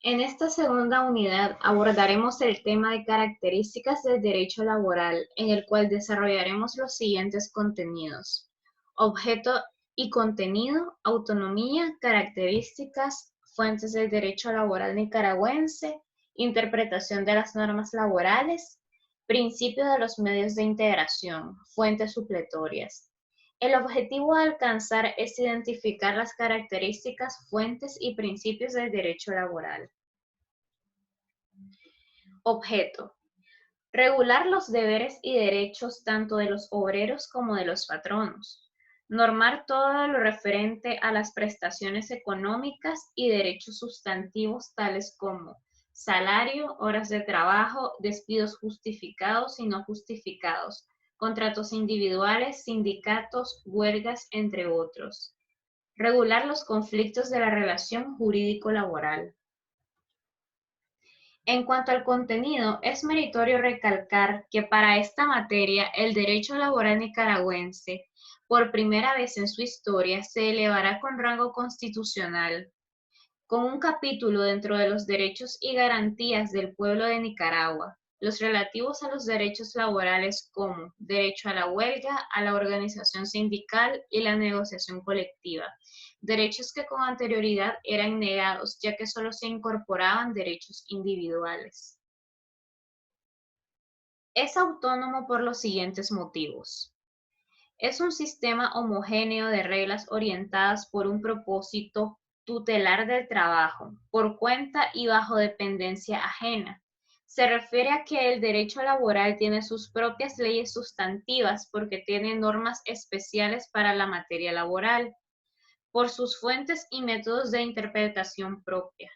En esta segunda unidad abordaremos el tema de características del derecho laboral, en el cual desarrollaremos los siguientes contenidos: objeto y contenido, autonomía, características, fuentes del derecho laboral nicaragüense, interpretación de las normas laborales, principio de los medios de integración, fuentes supletorias. El objetivo a alcanzar es identificar las características, fuentes y principios del derecho laboral. Objeto: regular los deberes y derechos tanto de los obreros como de los patronos. Normar todo lo referente a las prestaciones económicas y derechos sustantivos tales como salario, horas de trabajo, despidos justificados y no justificados, contratos individuales, sindicatos, huelgas, entre otros. Regular los conflictos de la relación jurídico-laboral. En cuanto al contenido, es meritorio recalcar que para esta materia el derecho laboral nicaragüense, por primera vez en su historia, se elevará con rango constitucional, con un capítulo dentro de los derechos y garantías del pueblo de Nicaragua, los relativos a los derechos laborales como derecho a la huelga, a la organización sindical y la negociación colectiva, derechos que con anterioridad eran negados, ya que solo se incorporaban derechos individuales. Es autónomo por los siguientes motivos. Es un sistema homogéneo de reglas orientadas por un propósito tutelar del trabajo, por cuenta y bajo dependencia ajena. Se refiere a que el derecho laboral tiene sus propias leyes sustantivas porque tiene normas especiales para la materia laboral, por sus fuentes y métodos de interpretación propia.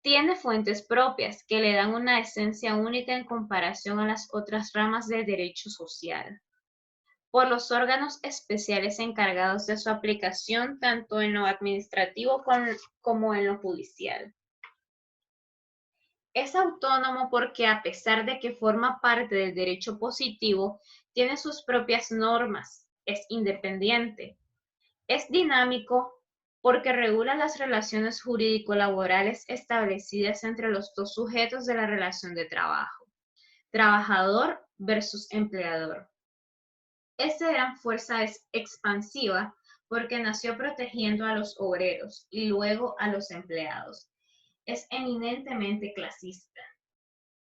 Tiene fuentes propias que le dan una esencia única en comparación a las otras ramas del derecho social, por los órganos especiales encargados de su aplicación tanto en lo administrativo como en lo judicial. Es autónomo porque, a pesar de que forma parte del derecho positivo, tiene sus propias normas, es independiente. Es dinámico porque regula las relaciones jurídico-laborales establecidas entre los dos sujetos de la relación de trabajo, trabajador versus empleador. Esta gran fuerza es expansiva porque nació protegiendo a los obreros y luego a los empleados. Es eminentemente clasista.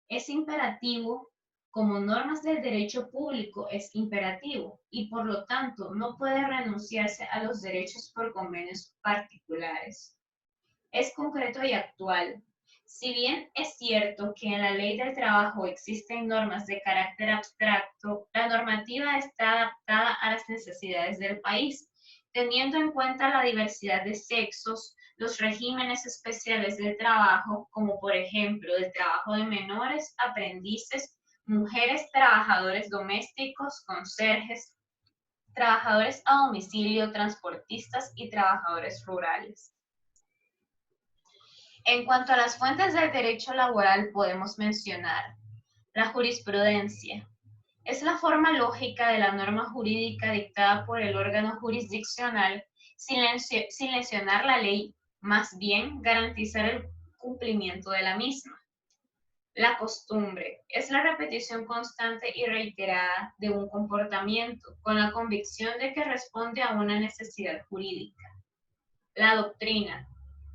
Es imperativo, como normas del derecho público es imperativo y por lo tanto no puede renunciarse a los derechos por convenios particulares. Es concreto y actual. Si bien es cierto que en la ley del trabajo existen normas de carácter abstracto, la normativa está adaptada a las necesidades del país, teniendo en cuenta la diversidad de sexos, los regímenes especiales del trabajo, como por ejemplo el trabajo de menores, aprendices, mujeres, trabajadores domésticos, conserjes, trabajadores a domicilio, transportistas y trabajadores rurales. En cuanto a las fuentes del derecho laboral, podemos mencionar la jurisprudencia. Es la forma lógica de la norma jurídica dictada por el órgano jurisdiccional sin lesionar la ley, más bien garantizar el cumplimiento de la misma. La costumbre es la repetición constante y reiterada de un comportamiento con la convicción de que responde a una necesidad jurídica. La doctrina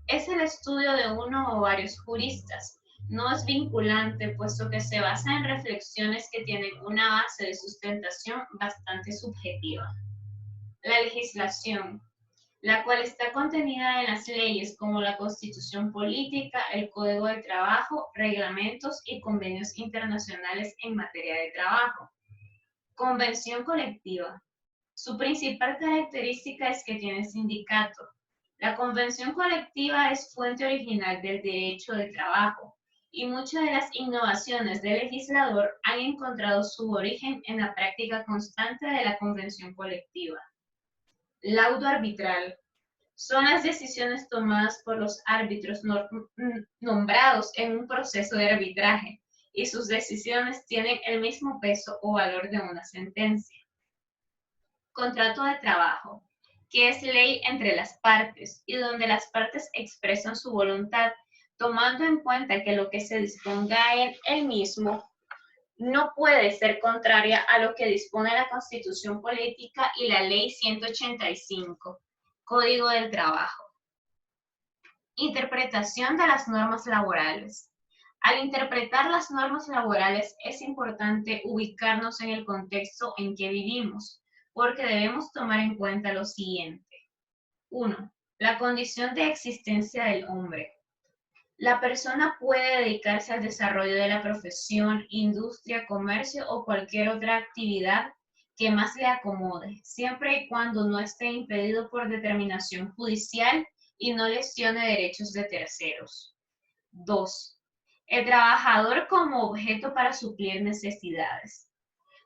es el estudio de uno o varios juristas. No es vinculante, puesto que se basa en reflexiones que tienen una base de sustentación bastante subjetiva. La legislación, la cual está contenida en las leyes como la Constitución Política, el Código de Trabajo, reglamentos y convenios internacionales en materia de trabajo. Convención colectiva. Su principal característica es que tiene sindicato. La convención colectiva es fuente original del derecho de trabajo y muchas de las innovaciones del legislador han encontrado su origen en la práctica constante de la convención colectiva. Laudo arbitral. Son las decisiones tomadas por los árbitros nombrados en un proceso de arbitraje y sus decisiones tienen el mismo peso o valor de una sentencia. Contrato de trabajo, que es ley entre las partes y donde las partes expresan su voluntad tomando en cuenta que lo que se disponga en el mismo no puede ser contraria a lo que dispone la Constitución Política y la Ley 185, Código del Trabajo. Interpretación de las normas laborales. Al interpretar las normas laborales es importante ubicarnos en el contexto en que vivimos, porque debemos tomar en cuenta lo siguiente. 1. La condición de existencia del hombre. La persona puede dedicarse al desarrollo de la profesión, industria, comercio o cualquier otra actividad que más le acomode, siempre y cuando no esté impedido por determinación judicial y no lesione derechos de terceros. 2. El trabajador como objeto para suplir necesidades.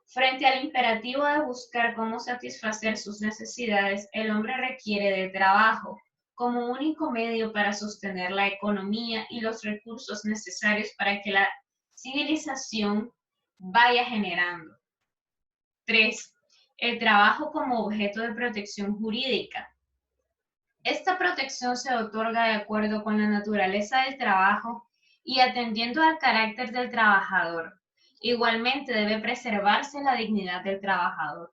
Frente al imperativo de buscar cómo satisfacer sus necesidades, el hombre requiere de trabajo como único medio para sostener la economía y los recursos necesarios para que la civilización vaya generando. 3. El trabajo como objeto de protección jurídica. Esta protección se otorga de acuerdo con la naturaleza del trabajo y atendiendo al carácter del trabajador. Igualmente debe preservarse la dignidad del trabajador.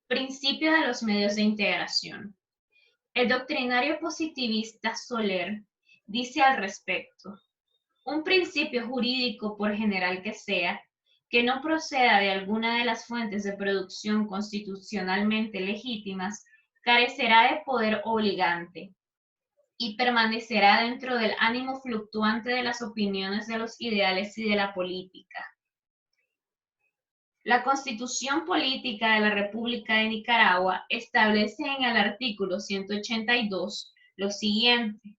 Principio de los medios de integración. El doctrinario positivista Soler dice al respecto: un principio jurídico, por general que sea, que no proceda de alguna de las fuentes de producción constitucionalmente legítimas, carecerá de poder obligante y permanecerá dentro del ánimo fluctuante de las opiniones, de los ideales y de la política. La Constitución Política de la República de Nicaragua establece en el artículo 182 lo siguiente: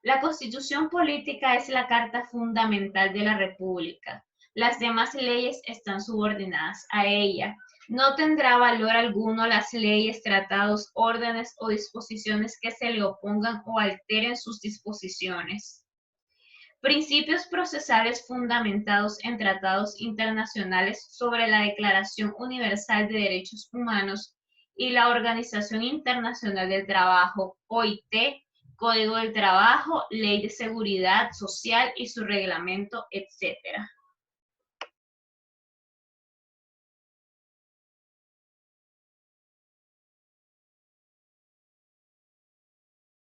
la Constitución Política es la carta fundamental de la República. Las demás leyes están subordinadas a ella. No tendrá valor alguno las leyes, tratados, órdenes o disposiciones que se le opongan o alteren sus disposiciones. Principios procesales fundamentados en tratados internacionales sobre la Declaración Universal de Derechos Humanos y la Organización Internacional del Trabajo, OIT, Código del Trabajo, Ley de Seguridad Social y su reglamento, etc.